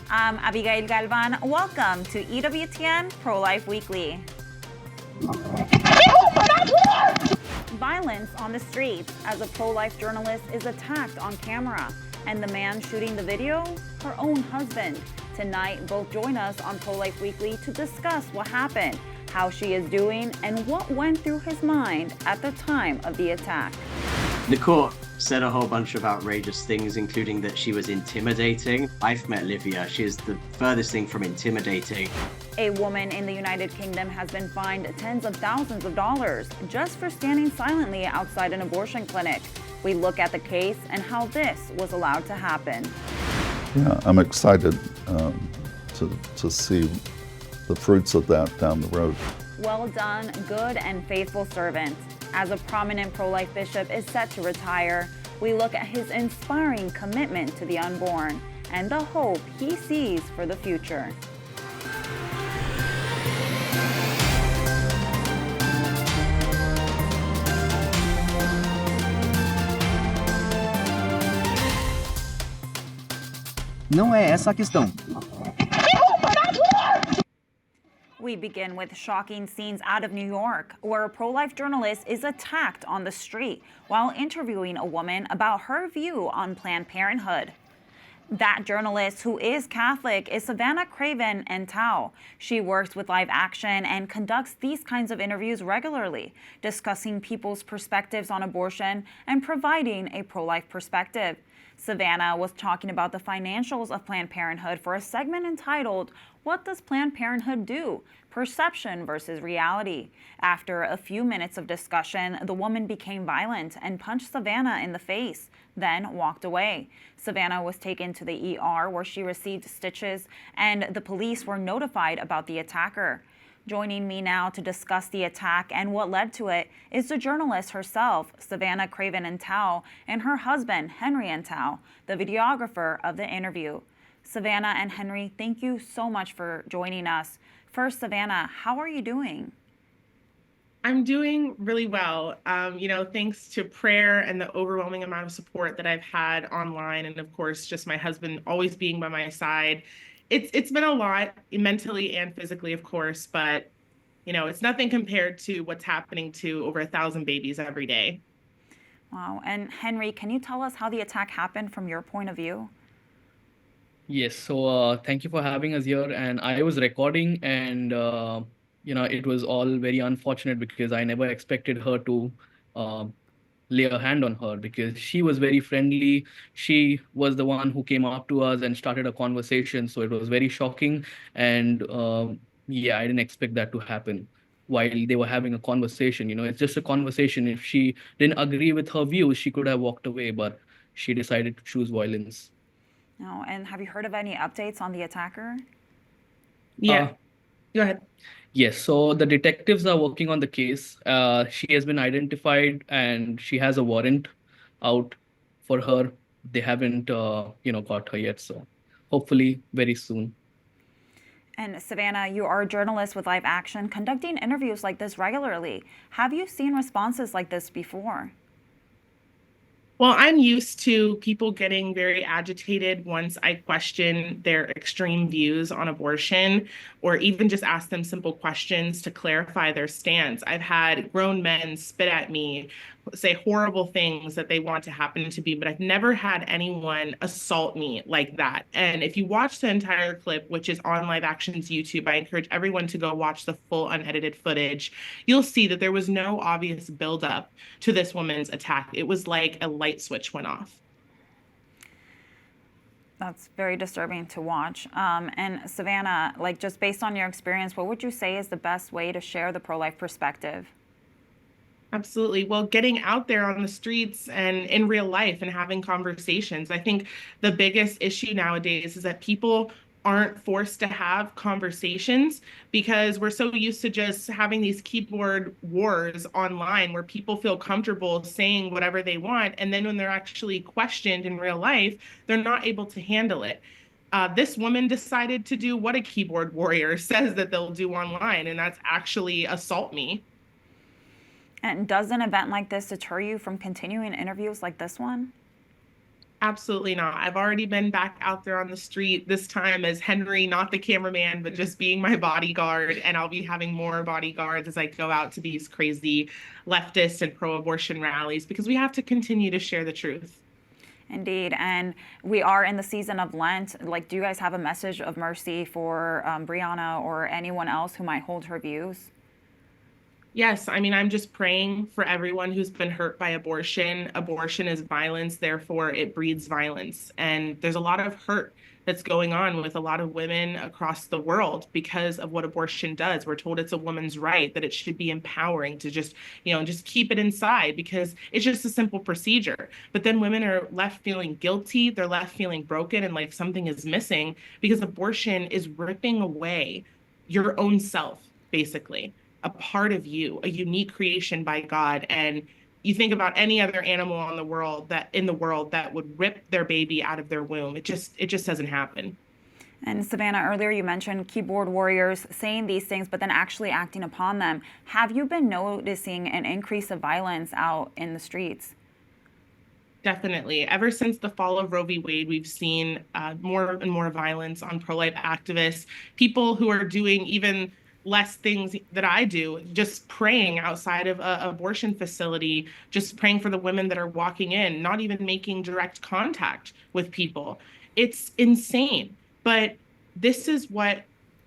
I'm Abigail Galvan. Welcome to EWTN Pro-Life Weekly. Violence on the streets as a pro-life journalist is attacked on camera. And the man shooting the video, her own husband. Tonight, both join us on Pro-Life Weekly to discuss what happened, how she is doing, and what went through his mind at the time of the attack. The court said a whole bunch of outrageous things, including that she was intimidating. I've met Livia. She is the furthest thing from intimidating. A woman in the United Kingdom has been fined tens of thousands of dollars just for standing silently outside an abortion clinic. We look at the case and how this was allowed to happen. Yeah, I'm excited to see the fruits of that down the road. Well done, good and faithful servant. As a prominent pro-life bishop is set to retire, we look at his inspiring commitment to the unborn and the hope he sees for the future. Não é essa a questão. We begin with shocking scenes out of New York, where a pro-life journalist is attacked on the street while interviewing a woman about her view on Planned Parenthood. That journalist, who is Catholic, is Savannah Craven and Tao. She works with Live Action and conducts these kinds of interviews regularly, discussing people's perspectives on abortion and providing a pro-life perspective. Savannah was talking about the financials of Planned Parenthood for a segment entitled, "What Does Planned Parenthood Do? Perception versus Reality." After a few minutes of discussion, the woman became violent and punched Savannah in the face, then walked away. Savannah was taken to the ER where she received stitches, and the police were notified about the attacker. Joining me now to discuss the attack and what led to it is the journalist herself, Savannah Craven and Tao, and her husband, Henry and Tao, the videographer of the interview. Savannah and Henry, thank you so much for joining us. First, Savannah, how are you doing? I'm doing really well. Thanks to prayer and the overwhelming amount of support that I've had online, and of course, just my husband always being by my side. It's been a lot mentally and physically, of course, but it's nothing compared to what's happening to over 1,000 babies every day. Wow. And Henry, can you tell us how the attack happened from your point of view? Yes, so thank you for having us here. And I was recording, and it was all very unfortunate because I never expected her to lay a hand on her because she was very friendly. She was the one who came up to us and started a conversation. So it was very shocking. And I didn't expect that to happen while they were having a conversation. It's just a conversation. If she didn't agree with her views, she could have walked away, but she decided to choose violence. No, and have you heard of any updates on the attacker? Yeah, go ahead. Yes, so the detectives are working on the case. She has been identified and she has a warrant out for her. They haven't, got her yet. So hopefully very soon. And Savannah, you are a journalist with Live Action, conducting interviews like this regularly. Have you seen responses like this before? Well, I'm used to people getting very agitated once I question their extreme views on abortion, or even just ask them simple questions to clarify their stance. I've had grown men spit at me, say horrible things that they want to happen to me, but I've never had anyone assault me like that. And if you watch the entire clip, which is on Live Action's YouTube, I encourage everyone to go watch the full unedited footage. You'll see that there was no obvious buildup to this woman's attack. It was like a light switch went off. That's very disturbing to watch. And Savannah, just based on your experience, what would you say is the best way to share the pro-life perspective? Absolutely. Well, getting out there on the streets and in real life and having conversations. I think the biggest issue nowadays is that people aren't forced to have conversations because we're so used to just having these keyboard wars online where people feel comfortable saying whatever they want. And then when they're actually questioned in real life, they're not able to handle it. This woman decided to do what a keyboard warrior says that they'll do online, and that's actually assault me. And does an event like this deter you from continuing interviews like this one? Absolutely not. I've already been back out there on the street, this time as Henry, not the cameraman, but just being my bodyguard. And I'll be having more bodyguards as I go out to these crazy leftist and pro-abortion rallies, because we have to continue to share the truth. Indeed. And we are in the season of Lent. Like, do you guys have a message of mercy for Brianna or anyone else who might hold her views? Yes, I mean, I'm just praying for everyone who's been hurt by abortion. Abortion is violence, therefore it breeds violence. And there's a lot of hurt that's going on with a lot of women across the world because of what abortion does. We're told it's a woman's right, that it should be empowering to just, just keep it inside because it's just a simple procedure. But then women are left feeling guilty, they're left feeling broken and like something is missing because abortion is ripping away your own self, basically. A part of you, a unique creation by God. And you think about any other animal in the world that would rip their baby out of their womb. It just doesn't happen. And Savannah, earlier you mentioned keyboard warriors saying these things, but then actually acting upon them. Have you been noticing an increase of violence out in the streets? Definitely. Ever since the fall of Roe v. Wade, we've seen more and more violence on pro-life activists, people who are doing even less things that I do, just praying outside of an abortion facility, just praying for the women that are walking in, not even making direct contact with people. It's insane. But this is what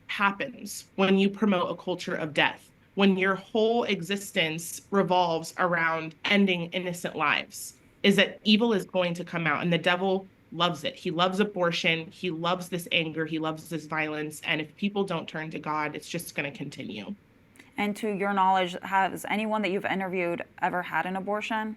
happens when you promote a culture of death, when your whole existence revolves around ending innocent lives, is that evil is going to come out, and the devil loves it. He loves abortion. He loves this anger. He loves this violence. And if people don't turn to God, it's just going to continue. And to your knowledge, has anyone that you've interviewed ever had an abortion?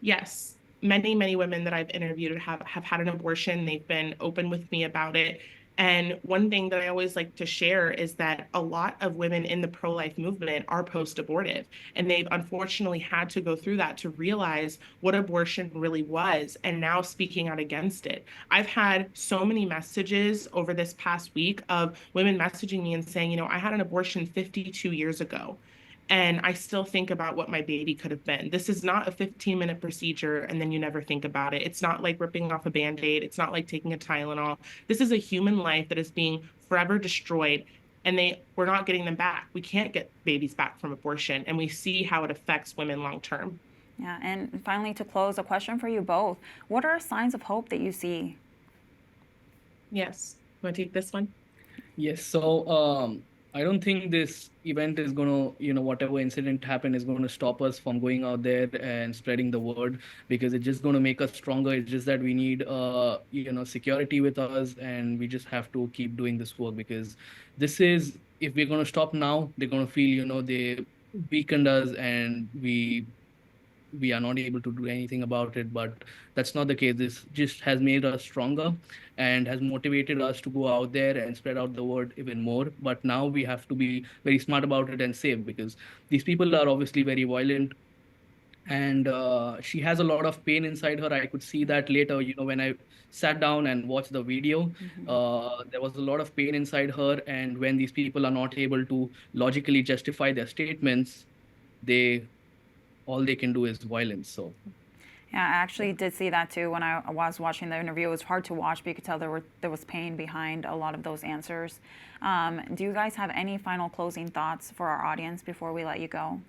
Yes. Many, many women that I've interviewed have had an abortion. They've been open with me about it. And one thing that I always like to share is that a lot of women in the pro-life movement are post-abortive, and they've unfortunately had to go through that to realize what abortion really was, and now speaking out against it. I've had so many messages over this past week of women messaging me and saying, I had an abortion 52 years ago. And I still think about what my baby could have been. This is not a 15-minute procedure and then you never think about it. It's not like ripping off a Band-Aid. It's not like taking a Tylenol. This is a human life that is being forever destroyed, and we're not getting them back. We can't get babies back from abortion, and we see how it affects women long term. Yeah, and finally, to close, a question for you both. What are signs of hope that you see? Yes. Want to take this one? Yes. So I don't think this event is going to, whatever incident happened is going to stop us from going out there and spreading the word, because it's just going to make us stronger. It's just that we need, security with us, and we just have to keep doing this work, because this is, if we're going to stop now, they're going to feel, they weakened us and we are not able to do anything about it. But that's not the case. This just has made us stronger and has motivated us to go out there and spread out the word even more. But now we have to be very smart about it and safe, because these people are obviously very violent, and she has a lot of pain inside her. I could see that later, when I sat down and watched the video. There was a lot of pain inside her, and when these people are not able to logically justify their statements, all they can do is violence. So yeah, I actually did see that too when I was watching the interview. It was hard to watch, but you could tell there was pain behind a lot of those answers. Do you guys have any final closing thoughts for our audience before we let you go?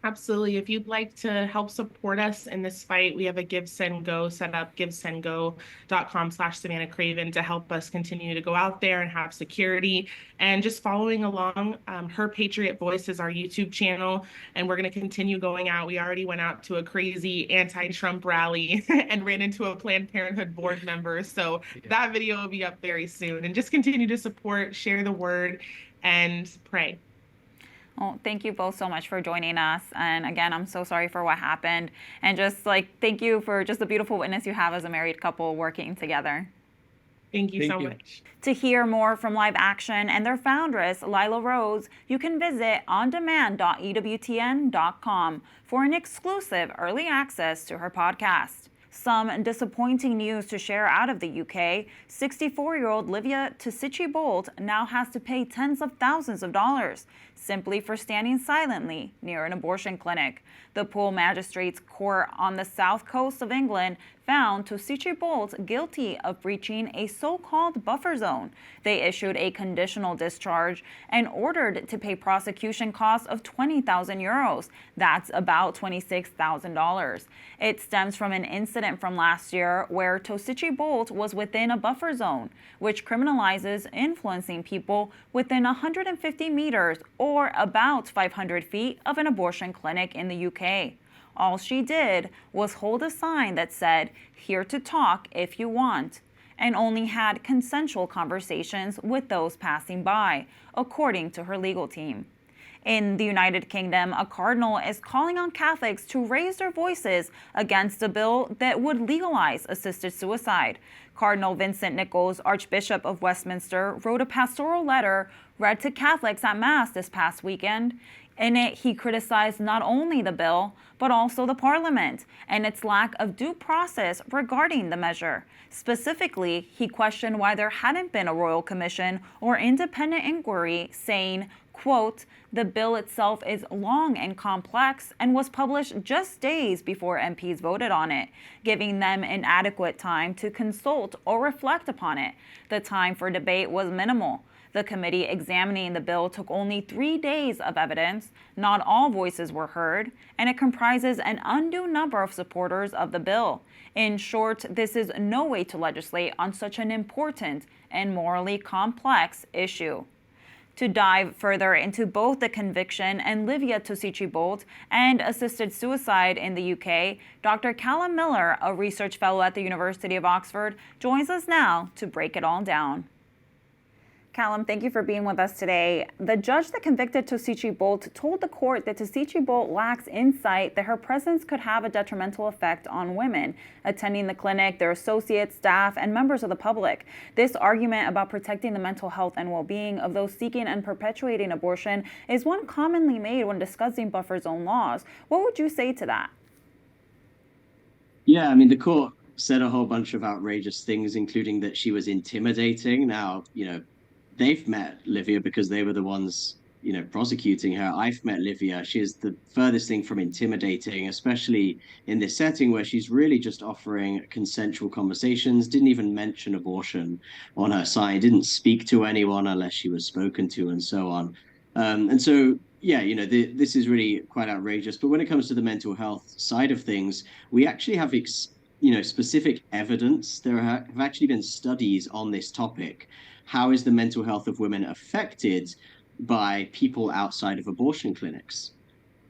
Absolutely. If you'd like to help support us in this fight, we have a Give, Send, Go set up, givesendgo.com/Savannah Craven, to help us continue to go out there and have security. And just following along, Her Patriot Voice is our YouTube channel, and we're going to continue going out. We already went out to a crazy anti-Trump rally and ran into a Planned Parenthood board member. So that video will be up very soon. And just continue to support, share the word, and pray. Well, thank you both so much for joining us. And again, I'm so sorry for what happened. And just thank you for just the beautiful witness you have as a married couple working together. Thank you so much. To hear more from Live Action and their foundress, Lila Rose, you can visit ondemand.ewtn.com for an exclusive early access to her podcast. Some disappointing news to share out of the UK. 64-year-old Livia Tisici-Bolt now has to pay tens of thousands of dollars simply for standing silently near an abortion clinic. The Poole Magistrates Court on the south coast of England found Toshiki Bolt guilty of breaching a so-called buffer zone. They issued a conditional discharge and ordered to pay prosecution costs of 20,000 euros. That's about $26,000. It stems from an incident from last year where Toshiki Bolt was within a buffer zone, which criminalizes influencing people within 150 meters or about 500 feet of an abortion clinic in the UK. All she did was hold a sign that said, "Here to talk if you want," and only had consensual conversations with those passing by, according to her legal team. In the United Kingdom, a cardinal is calling on Catholics to raise their voices against a bill that would legalize assisted suicide. Cardinal Vincent Nichols, Archbishop of Westminster, wrote a pastoral letter read to Catholics at Mass this past weekend. In it, he criticized not only the bill, but also the Parliament and its lack of due process regarding the measure. Specifically, he questioned why there hadn't been a royal commission or independent inquiry, saying, quote, "The bill itself is long and complex and was published just days before MPs voted on it, giving them inadequate time to consult or reflect upon it. The time for debate was minimal. The committee examining the bill took only 3 days of evidence. Not all voices were heard, and it comprises an undue number of supporters of the bill. In short, this is no way to legislate on such an important and morally complex issue." To dive further into both the conviction and Livia Toshiki Bolt and assisted suicide in the UK, Dr. Callum Miller, a research fellow at the University of Oxford, joins us now to break it all down. Callum, thank you for being with us today. The judge that convicted Toshiki Bolt told the court that Toshiki Bolt lacks insight that her presence could have a detrimental effect on women attending the clinic, their associates, staff, and members of the public. This argument about protecting the mental health and well-being of those seeking and perpetuating abortion is one commonly made when discussing buffer zone laws. What would you say to that? Yeah, I mean, the court said a whole bunch of outrageous things, including that she was intimidating. Now, they've met Livia because they were the ones, prosecuting her. I've met Livia. She is the furthest thing from intimidating, especially in this setting where she's really just offering consensual conversations, didn't even mention abortion on her side, didn't speak to anyone unless she was spoken to, and so on. And so, yeah, this is really quite outrageous. But when it comes to the mental health side of things, we actually have specific evidence. There have actually been studies on this topic. How is the mental health of women affected by people outside of abortion clinics?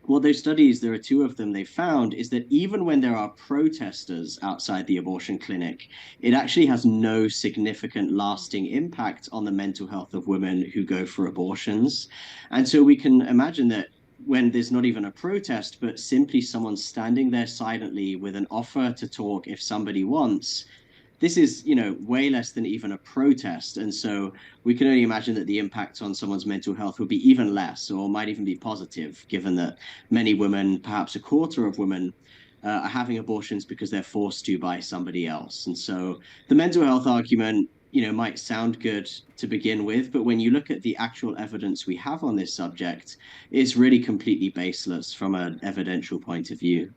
Well, those studies, there are two of them they found, is that even when there are protesters outside the abortion clinic, it actually has no significant lasting impact on the mental health of women who go for abortions. And so we can imagine that when there's not even a protest, but simply someone standing there silently with an offer to talk if somebody wants, this is, way less than even a protest. And so we can only imagine that the impact on someone's mental health would be even less, or might even be positive, given that many women, perhaps a quarter of women, are having abortions because they're forced to by somebody else. And so the mental health argument, might sound good to begin with, but when you look at the actual evidence we have on this subject, it's really completely baseless from an evidential point of view.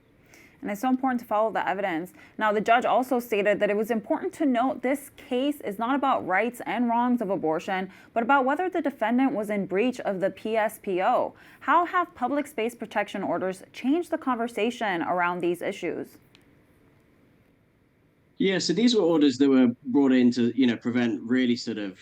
And it's so important to follow the evidence. Now, the judge also stated that it was important to note this case is not about rights and wrongs of abortion, but about whether the defendant was in breach of the PSPO. How have public space protection orders changed the conversation around these issues? Yeah, so these were orders that were brought in to, prevent really sort of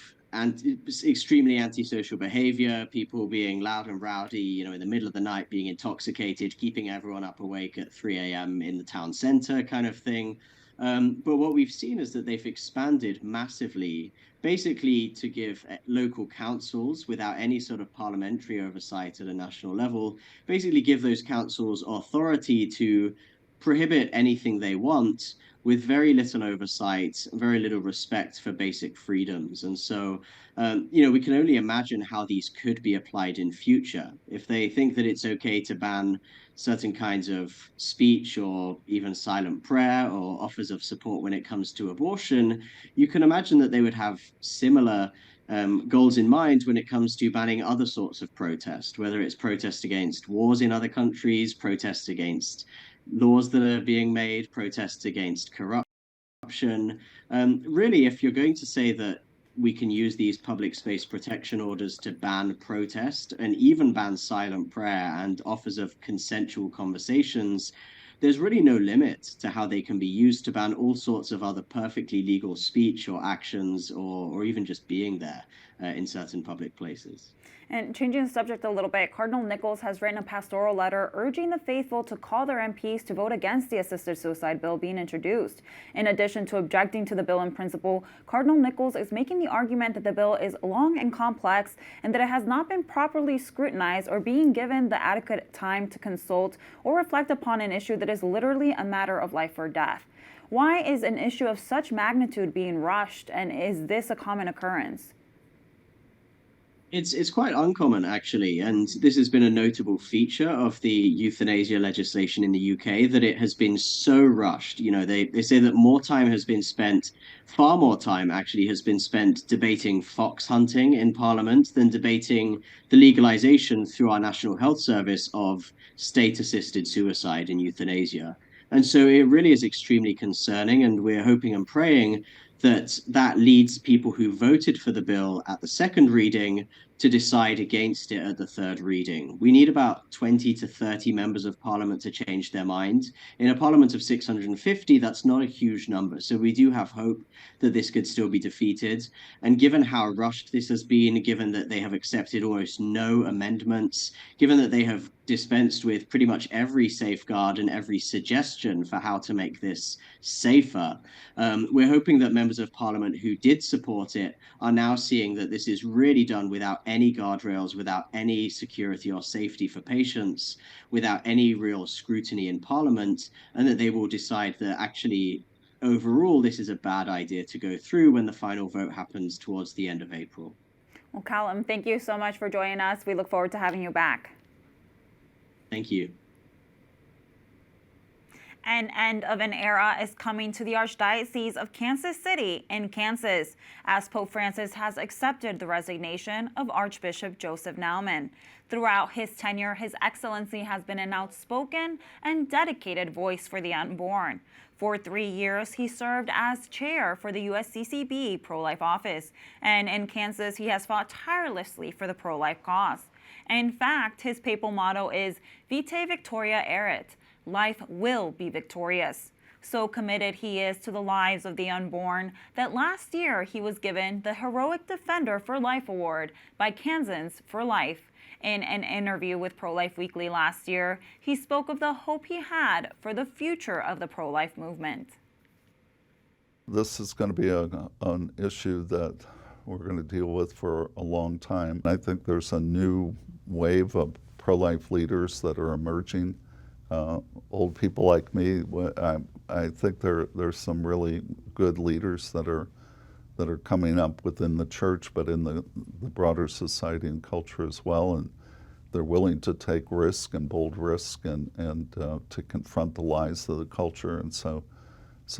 extremely antisocial behavior, people being loud and rowdy, in the middle of the night, being intoxicated, keeping everyone up awake at 3 a.m. in the town center kind of thing. But what we've seen is that they've expanded massively, basically to give local councils, without any sort of parliamentary oversight at a national level, basically give those councils authority to prohibit anything they want, with very little oversight, very little respect for basic freedoms. And so, we can only imagine how these could be applied in future. If they think that it's okay to ban certain kinds of speech or even silent prayer or offers of support when it comes to abortion, you can imagine that they would have similar goals in mind when it comes to banning other sorts of protest, whether it's protest against wars in other countries, protests against laws that are being made, protests against corruption. disruption. Really, if you're going to say that we can use these public space protection orders to ban protest and even ban silent prayer and offers of consensual conversations, there's really no limit to how they can be used to ban all sorts of other perfectly legal speech or actions or even just being there in certain public places. And changing the subject a little bit, Cardinal Nichols has written a pastoral letter urging the faithful to call their MPs to vote against the assisted suicide bill being introduced. In addition to objecting to the bill in principle, Cardinal Nichols is making the argument that the bill is long and complex and that it has not been properly scrutinized or being given the adequate time to consult or reflect upon an issue that is literally a matter of life or death. Why is an issue of such magnitude being rushed, and is this a common occurrence? It's quite uncommon, actually, and this has been a notable feature of the euthanasia legislation in the UK, that it has been so rushed. You know, they say that more time has been spent, far more time actually has been spent debating fox hunting in Parliament than debating the legalization through our National Health Service of state-assisted suicide and euthanasia. And so it really is extremely concerning, and we're hoping and praying that that leads people who voted for the bill at the second reading to decide against it at the third reading. We need about 20 to 30 members of Parliament to change their mind. In a Parliament of 650, that's not a huge number. So we do have hope that this could still be defeated. And given how rushed this has been, given that they have accepted almost no amendments, given that they have dispensed with pretty much every safeguard and every suggestion for how to make this safer, we're hoping that members of Parliament who did support it are now seeing that this is really done without any guardrails, without any security or safety for patients, without any real scrutiny in Parliament, and that they will decide that actually overall this is a bad idea to go through when the final vote happens towards the end of April. Well, Callum, thank you so much for joining us. We look forward to having you back. Thank you. An end of an era is coming to the Archdiocese of Kansas City in Kansas, as Pope Francis has accepted the resignation of Archbishop Joseph Naumann. Throughout his tenure, His Excellency has been an outspoken and dedicated voice for the unborn. For 3 years, he served as chair for the USCCB pro-life office, and in Kansas, he has fought tirelessly for the pro-life cause. In fact, his papal motto is Vitae Victoria Erit, life will be victorious. So committed he is to the lives of the unborn that last year he was given the Heroic Defender for Life Award by Kansans for Life. In an interview with Pro-Life Weekly last year, he spoke of the hope he had for the future of the pro-life movement. This is going to be an issue that we're going to deal with for a long time. I think there's a new wave of pro-life leaders that are emerging. Old people like me, I think there's some really good leaders that are coming up within the church, but in the broader society and culture as well, and they're willing to take risk and bold risk and to confront the lies of the culture. And so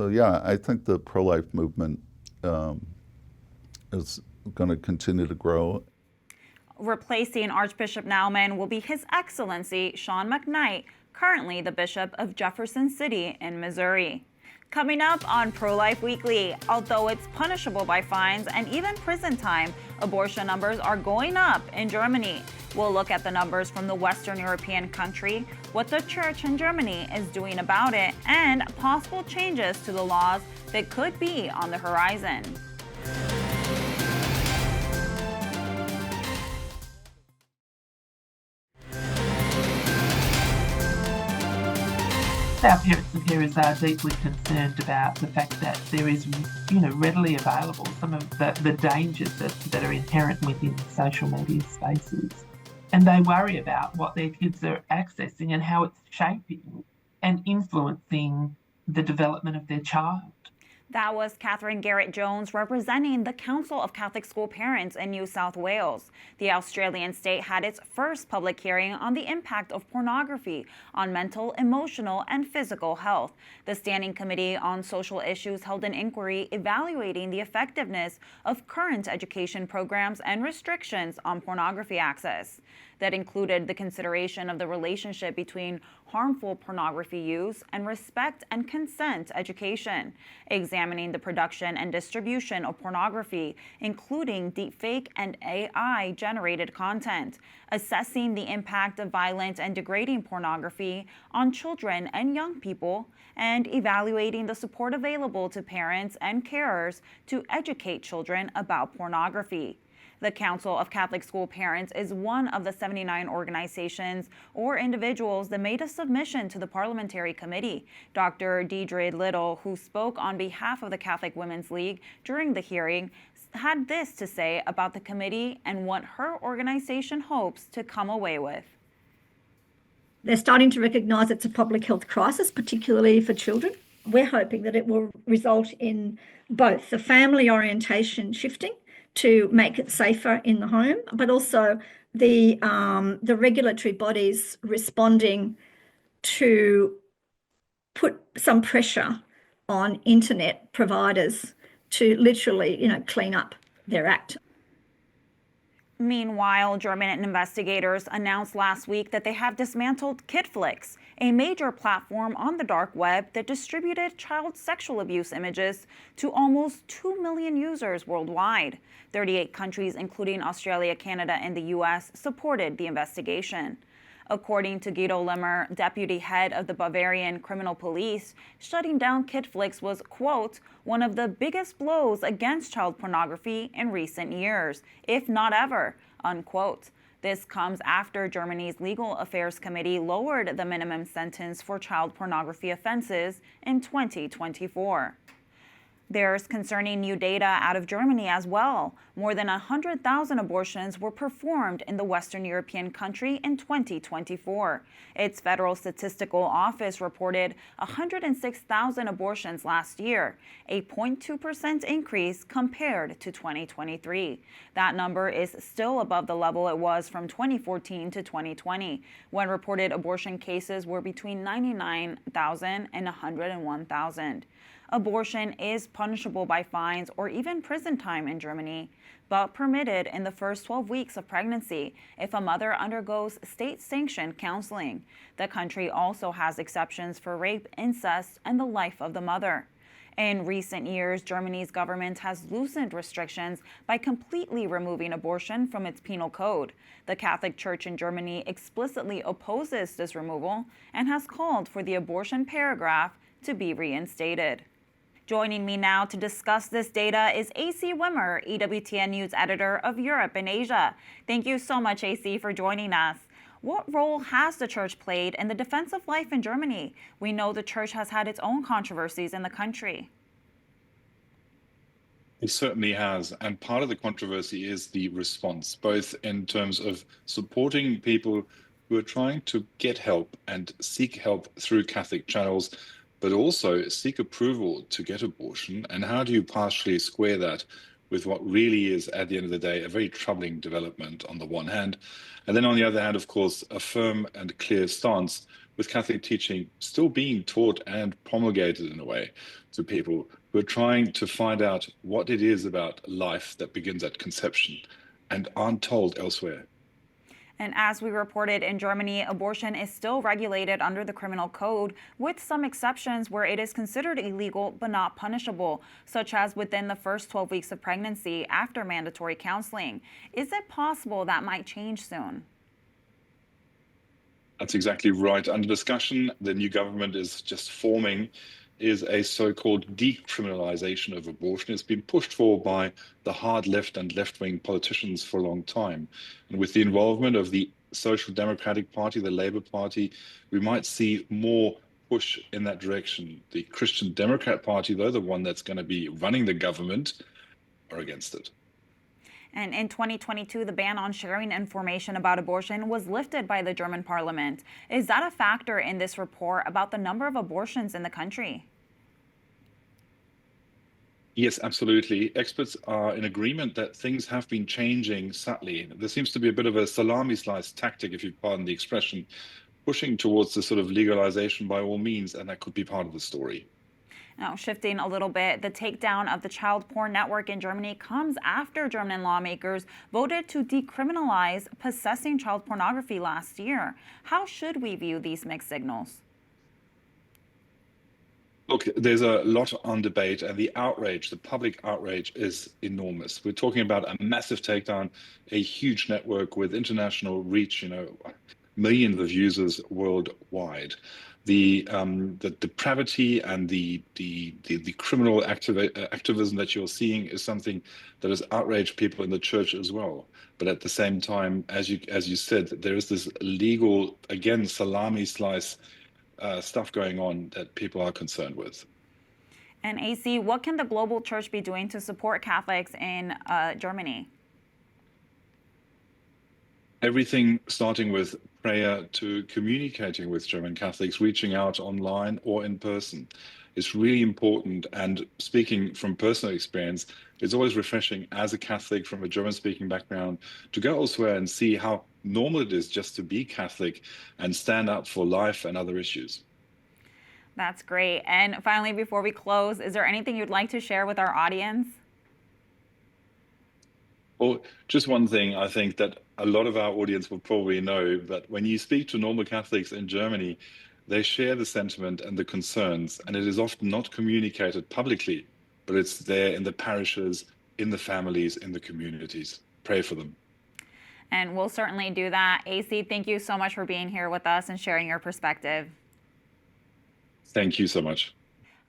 yeah, I think the pro-life movement is going to continue to grow. Replacing Archbishop Naumann will be His Excellency Sean McKnight, currently the Bishop of Jefferson City in Missouri. Coming up on Pro-Life Weekly, although it's punishable by fines and even prison time, abortion numbers are going up in Germany. We'll look at the numbers from the Western European country, what the church in Germany is doing about it, and possible changes to the laws that could be on the horizon. Our parents and carers are deeply concerned about the fact that there is, readily available some of the dangers that are inherent within social media spaces. And they worry about what their kids are accessing and how it's shaping and influencing the development of their child. That was Catherine Garrett-Jones representing the Council of Catholic School Parents in New South Wales. The Australian state had its first public hearing on the impact of pornography on mental, emotional, and physical health. The Standing Committee on Social Issues held an inquiry evaluating the effectiveness of current education programs and restrictions on pornography access. That included the consideration of the relationship between harmful pornography use and respect and consent education. Examples examining the production and distribution of pornography, including deepfake and AI-generated content, assessing the impact of violent and degrading pornography on children and young people, and evaluating the support available to parents and carers to educate children about pornography. The Council of Catholic School Parents is one of the 79 organizations or individuals that made a submission to the Parliamentary Committee. Dr. Deidre Little, who spoke on behalf of the Catholic Women's League during the hearing, had this to say about the committee and what her organization hopes to come away with. They're starting to recognise it's a public health crisis, particularly for children. We're hoping that it will result in both the family orientation shifting to make it safer in the home, but also the regulatory bodies responding to put some pressure on internet providers to literally, clean up their act. Meanwhile, German investigators announced last week that they have dismantled KidFlix, a major platform on the dark web that distributed child sexual abuse images to almost 2 million users worldwide. 38 countries, including Australia, Canada, and the U.S., supported the investigation. According to Guido Limmer, deputy head of the Bavarian Criminal Police, shutting down KidFlix was, quote, one of the biggest blows against child pornography in recent years, if not ever, unquote. This comes after Germany's Legal Affairs Committee lowered the minimum sentence for child pornography offenses in 2024. There's concerning new data out of Germany as well. More than 100,000 abortions were performed in the Western European country in 2024. Its Federal Statistical Office reported 106,000 abortions last year, a 0.2% increase compared to 2023. That number is still above the level it was from 2014 to 2020, when reported abortion cases were between 99,000 and 101,000. Abortion is punishable by fines or even prison time in Germany, but permitted in the first 12 weeks of pregnancy if a mother undergoes state-sanctioned counseling. The country also has exceptions for rape, incest, and the life of the mother. In recent years, Germany's government has loosened restrictions by completely removing abortion from its penal code. The Catholic Church in Germany explicitly opposes this removal and has called for the abortion paragraph to be reinstated. Joining me now to discuss this data is AC Wimmer, EWTN News Editor of Europe and Asia. Thank you so much, AC, for joining us. What role has the Church played in the defense of life in Germany? We know the Church has had its own controversies in the country. It certainly has. And part of the controversy is the response, both in terms of supporting people who are trying to get help and seek help through Catholic channels, but also seek approval to get abortion. And how do you partially square that with what really is, at the end of the day, a very troubling development on the one hand, and then on the other hand, of course, a firm and clear stance with Catholic teaching still being taught and promulgated in a way to people who are trying to find out what it is about life that begins at conception and aren't told elsewhere. And as we reported in Germany, abortion is still regulated under the criminal code, with some exceptions where it is considered illegal but not punishable, such as within the first 12 weeks of pregnancy after mandatory counseling. Is it possible that might change soon? That's exactly right. Under discussion, the new government is just forming is a so-called decriminalization of abortion. It's been pushed for by the hard left and left-wing politicians for a long time. And with the involvement of the Social Democratic Party, the Labour Party, we might see more push in that direction. The Christian Democrat Party, though, the one that's going to be running the government, are against it. And in 2022, the ban on sharing information about abortion was lifted by the German parliament. Is that a factor in this report about the number of abortions in the country? Yes, absolutely. Experts are in agreement that things have been changing subtly. There seems to be a bit of a salami slice tactic, if you pardon the expression, pushing towards the sort of legalization by all means, and that could be part of the story. Now, shifting a little bit, the takedown of the child porn network in Germany comes after German lawmakers voted to decriminalize possessing child pornography last year. How should we view these mixed signals? Look, there's a lot on debate, and the outrage, the public outrage, is enormous. We're talking about a massive takedown, a huge network with international reach, millions of users worldwide. The depravity and the criminal activism that you're seeing is something that has outraged people in the church as well. But at the same time, as you said, there is this legal, again, salami slice stuff going on that people are concerned with. And AC, what can the global church be doing to support Catholics in Germany? Everything starting with prayer to communicating with German Catholics, reaching out online or in person. It's really important. And speaking from personal experience, it's always refreshing as a Catholic from a German-speaking background to go elsewhere and see how normal it is just to be Catholic and stand up for life and other issues. That's great. And finally, before we close, is there anything you'd like to share with our audience? Well, just one thing I think that a lot of our audience will probably know, but when you speak to normal Catholics in Germany, they share the sentiment and the concerns, and it is often not communicated publicly, but it's there in the parishes, in the families, in the communities. Pray for them. And we'll certainly do that. AC, thank you so much for being here with us and sharing your perspective. Thank you so much.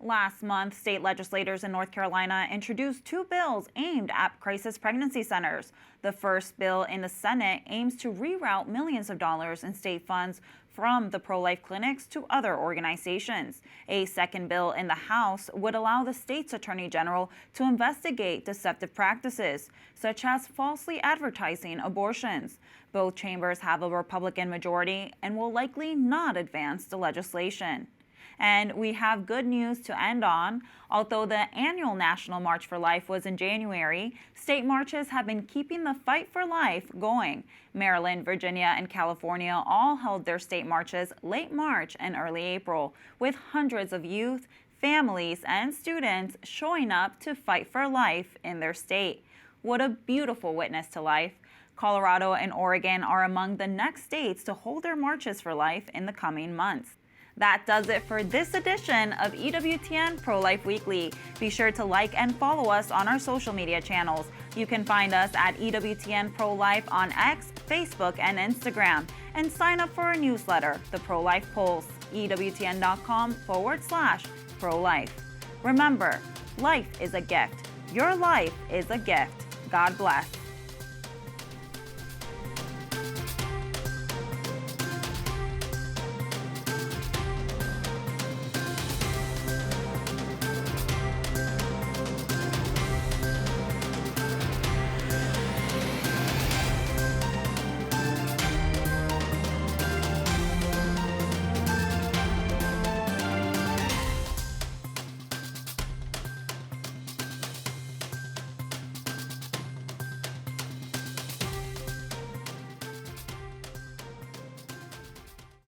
Last month, state legislators in North Carolina introduced 2 bills aimed at crisis pregnancy centers. The first bill in the Senate aims to reroute millions of dollars in state funds from the pro-life clinics to other organizations. A second bill in the House would allow the state's attorney general to investigate deceptive practices, such as falsely advertising abortions. Both chambers have a Republican majority and will likely not advance the legislation. And we have good news to end on. Although the annual National March for Life was in January, state marches have been keeping the fight for life going. Maryland, Virginia, and California all held their state marches late March and early April, with hundreds of youth, families, and students showing up to fight for life in their state. What a beautiful witness to life. Colorado and Oregon are among the next states to hold their marches for life in the coming months. That does it for this edition of EWTN Pro-Life Weekly. Be sure to like and follow us on our social media channels. You can find us at EWTN Pro-Life on X, Facebook, and Instagram. And sign up for our newsletter, The Pro-Life Pulse, EWTN.com/pro-life. Remember, life is a gift. Your life is a gift. God bless.